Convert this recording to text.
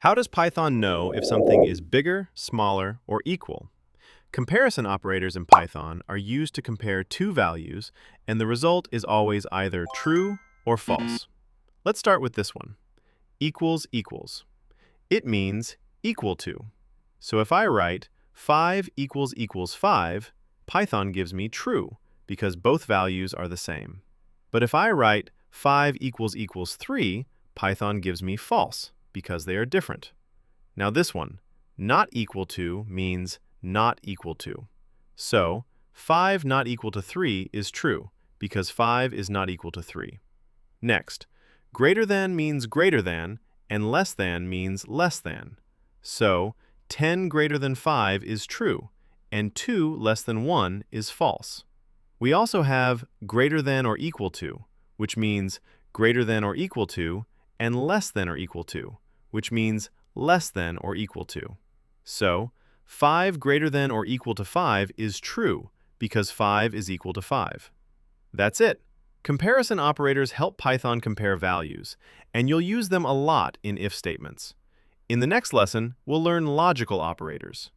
How does Python know if something is bigger, smaller, or equal? Comparison operators in Python are used to compare two values, and the result is always either true or false. Let's start with this one. Equals equals. It means equal to. So if I write 5 equals 5, Python gives me true, because both values are the same. But if I write 5 equals 3, Python gives me false, because they are different. Now this one, not equal to, means not equal to. So 5 not equal to 3 is true, because 5 is not equal to 3. Next, greater than means greater than, and less than means less than. So 10 greater than 5 is true, and 2 less than 1 is false. We also have greater than or equal to, which means greater than or equal to, and less than or equal to, which means less than or equal to. So 5 greater than or equal to 5 is true, because 5 is equal to 5. That's it. Comparison operators help Python compare values, and you'll use them a lot in if statements. In the next lesson, we'll learn logical operators.